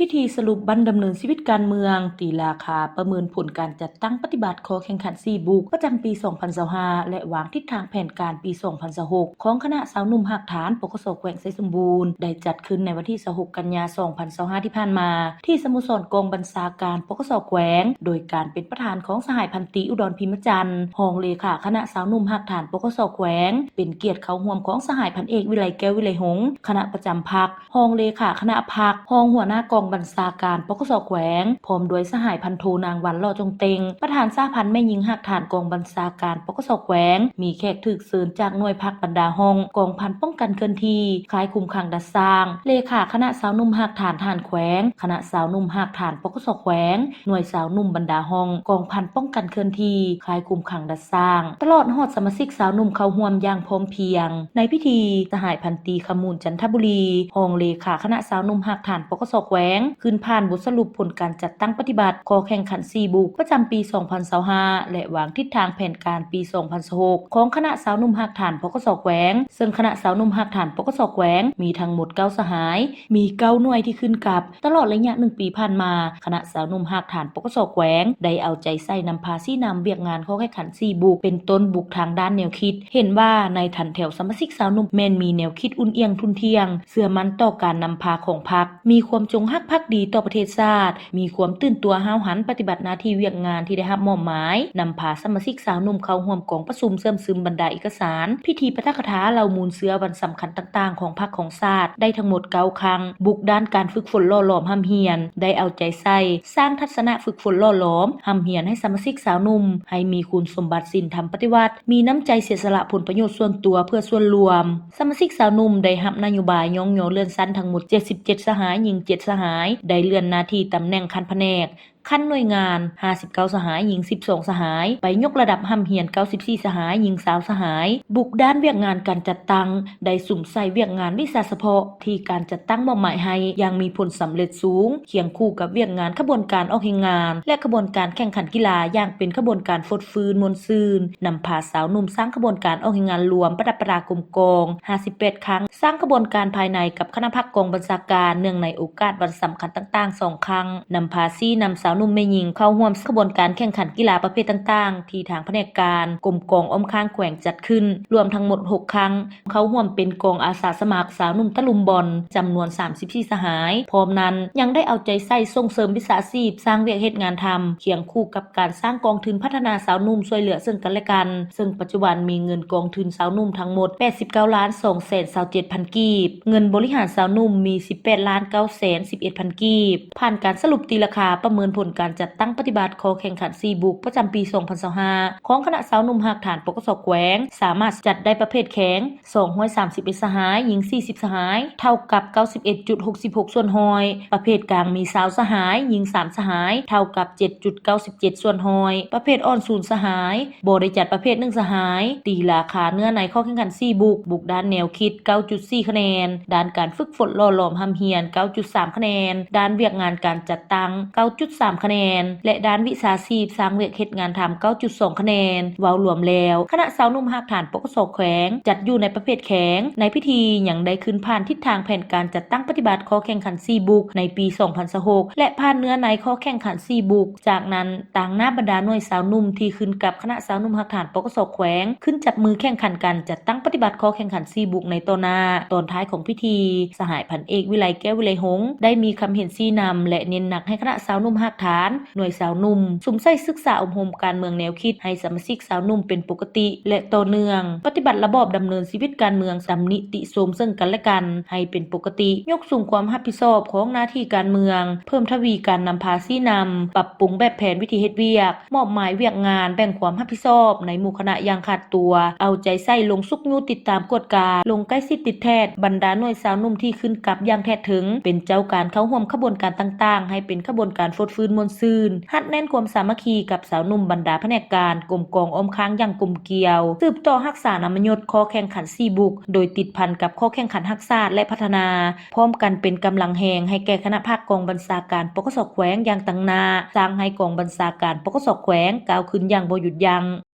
พิธีสรุปบันดำเนินชีวิตการเมืองตีราคาประเมินผลการจัดตั้งปฏิบัติขอแข่งขัน4บุกประจำปี 2025 และวางทิศทางแผนการปี 2026 ของคณะสาวหนุ่มหักฐานปกสแขวงไซสมบูรณ์ได้จัดขึ้นในวันที่ 26 กันยายน 2025 ที่ผ่านมาที่สโมสรกองบัญชาการปกสแขวงโดยการเป็นประธานของสหายพันตีอุดรพิมพ์จันทร์รองเลขาคณะสาวหนุ่มหักฐานปกสแขวงเป็นเกียรติเข้าร่วมของสหายพันเอกวิไลแก้ววิไลหงส์คณะประจำพรรครองเลขาคณะพรรครองหัวหน้ากองบัญชาการปกสแขวงพร้อมด้วยสหายพันโทนางวันหล่อจงเต็งประธานสหพันธ์แม่หญิงหักฐานกองบัญชาการปกสแขวงมีแขกถึกเชิญจากหน่วยพักบรรดาห้องกองพันป้องกันเคลื่อนที่คล้ายคุมขังดัดสร้างเลขาคณะสาวนุ่มหักฐานทหารแขวงคณะสาวนุ่มหักฐานปกสแขวงหน่วยสาวนุ่มบรรดาห้องกองพันป้องกันเคลื่อนที่คล้ายคุมขังดัดสร้างตลอดฮอดสมาชิกสาวนุ่มเข้าร่วมอย่างพร้อมเพรียงในพิธีสหายพันตีขมูลจันทบุรีรองเลขาคณะสาวนุ่มหักฐานปกสแขวงขึ้นผ่านบทสรุปผลการจัดตั้งปฏิบัติขอแข่งขัน4บุกประจำปี 2025 และวางทิศทางแผนการปี 2026 ของคณะสาวนุ่มหักฐานปกสแขวงซึ่งคณะสาวนุ่มหักฐานปกสแขวงมีทั้งหมด9สหายมี9หน่วยที่ขึ้นกับตลอดระยะ1ปีผ่านมาคณะสาวนุ่มหักฐานปกสแขวงได้เอาใจใส่นำพาซี่นำเวียกงานขอแข่งขัน4บุกเป็นต้นบุกทางด้านแนวคิดเห็นว่าในทันแถวสมาชิกสาวนุ่มแม่นมีแนวคิดอุ่นเอียงทุนเทียงเสื่อมั่นต่อการนำพาของพรรคมีความจงรักภักดีต่อประเทศชาติมีความตื่นตัวห้าวหันปฏิบัติหน้าที่เวียกงานที่ได้รับมอบหมายนำพาสมาชิกสาวนุ่มเข้าร่วมกองประชุมเสริมซึมบรรดาเอกสารพิธีปาฐกถาเหล่ามูลเสือวันสำคัญต่างๆของพรรคของชาติได้ทั้งหมด9ครั้งบุกด้านการฝึกฝนหล่อหลอมห้ำเฮียนได้เอาใจใส่สร้างทัศนะฝึกฝนหล่อหลอมห้ำเฮียนให้สมาชิกสาวนุ่มให้มีคุณสมบัติศีลธรรมปฏิวัติมีน้ำใจเสียสละผลประโยชน์ส่วนตัวเพื่อส่วนรวมสมาชิกสาวนุ่มได้รับนโยบายย่องโยเลื่อนชั้นทั้งหมด77สหายหญิง7สหายได้เลื่อนหน้าที่ตำแหน่งขั้นแผนกขั้นหน่วยงาน59สหายหญิง12สหายไปยกระดับห้ำเฮียน94สหายหญิง20สหายบุกด้านเวียกงานการจัดตั้งได้สุ่มใส่เวียกงานวิชาเฉพาะที่การจัดตั้งมอบหมายให้ยังมีผลสำเร็จสูงเคียงคู่กับเวียกงานขบวนการออกแห่งงานและขบวนการแข่งขันกีฬาอย่างเป็นขบวนการฟดฟื้นมวลซืนนำพาสาวหนุ่มสร้างขบวนการออกแห่งงานรวมประดับประดากลมกอง58ครั้งสร้างขบวนการภายในกับคณะพรรคกองบัญชาการเนื่องในโอกาสวันสำคัญต่างๆ2ครั้งนำพาซี่นำสาวหนุ่มแม่หญิงเข้าร่วมขบวนการแข่งขันกีฬาประเภทต่างๆที่ทางแผนกการกรมกองอ้อมข้างแขวงจัดขึ้นรวมทั้งหมด6ครั้งเข้าร่วมเป็นกองอาสาสมัครสาวหนุ่มตะลุมบอลจำนวน34สหายพร้อมนั้นยังได้เอาใจใส่ส่งเสริมวิชาชีพสร้างเวียกเฮ็ดงานทำเคียงคู่กับการสร้างกองทุนพัฒนาสาวหนุ่มช่วยเหลือซึ่งกันและกันซึ่งปัจจุบันมีเงินกองทุนสาวหนุ่มทั้งหมด89,227,000 กีบเงินบริหารสาวหนุ่มมี18,911,000 กีบผ่านการสรุปตีราคาประเมินผลการจัดตั้งปฏิบัติขอแข่งขัน4บุกประจำปี 2025 ของคณะสาวหนุ่มหักฐานปกสแขวงสามารถจัดได้ประเภทแข็ง231สหายหญิง40สหายเท่ากับ 91.66 ส่วนหอยประเภทกลางมี20สหายหญิง3สหายเท่ากับ 7.97 ส่วนหอยประเภทอ่อน0สหายบ่ได้จัดประเภท1สหายตีราคาเนื้อในข้อแข่งขัน4บุกด้านแนวคิด 9.4 คะแนนด้านการฝึกฝนหล่อหลอมห้ำเฮียน 9.3 คะแนนด้านเวียกงานการจัดตั้ง 9.3 คะแนนและด้านวิชาชีพสร้างเวียกเฮ็ดงานทำ 9.2 คะแนนเว้ารวมแล้วคณะสาวนุ่มหักฐานปกสแขวงจัดอยู่ในประเภทแข็งในพิธียังได้ขึ้นผ่านทิศทางแผนการจัดตั้งปฏิบัติข้อแข่งขัน4บุกในปี 2026 และผ่านเนื้อในข้อแข่งขัน4บุกจากนั้นต่างหน้าบรรดาหน่วยสาวนุ่มที่ขึ้นกับคณะสาวนุ่มหักฐานปกสแขวงขึ้นจับมือแข่งขันกันจัดตั้งปฏิบัติข้อแข่งขัน4บุกในตอนหน้าตอนท้ายของพิธีสหายพันเอกวิไลแก้ววิไลหงส์ได้มีคำเห็นชี้นำและเน้นหนักให้คณะสาวนุ่มหักฐานหน่วยสาวนุ่มสุ่มใส่ศึกษาอบรมการเมืองแนวคิดให้สมาชิกสาวนุ่มเป็นปกติและต่อเนื่องปฏิบัติระบอบดำเนินชีวิตการเมืองสำนิติโสมซึ่งกันและกันให้เป็นปกติยกสูงความรับผิดชอบของหน้าที่การเมืองเพิ่มทวีการนำพาซี่นำปรับปรุงแบบแผนวิธีเฮ็ดเวียกมอบหมายเวียกงานแบ่งความรับผิดชอบในหมู่คณะอย่างขาดตัวเอาใจใส่ลงสุกยูติดตามกฎการลงใกล้ชิดติดแทศบรรดาหน่วยสาวนุ่มที่ขึ้นกับอย่างแท้ถึงเป็นเจ้าการเข้าร่วมขบวนการต่างๆให้เป็นขบวนการฟดฟื้นมวลซืนหัดแน่นความสามัคคีกับสาวนุ่มบรรดาแผนกการกรมกองอ้อมค้างอย่างกลมเกลียวสืบต่อรักษานามยศข้อแข่งขัน4บุกโดยติดพันกับข้อแข่งขันรักษาและพัฒนาพร้อมกันเป็นกำลังแหงให้แก่คณะภาคกองบัญชาการปกสแขวงอย่างตั้งหน้าสร้างให้กองบัญชาการปกสแขวงก้าวขึ้นอย่างบ่หยุดยั้ง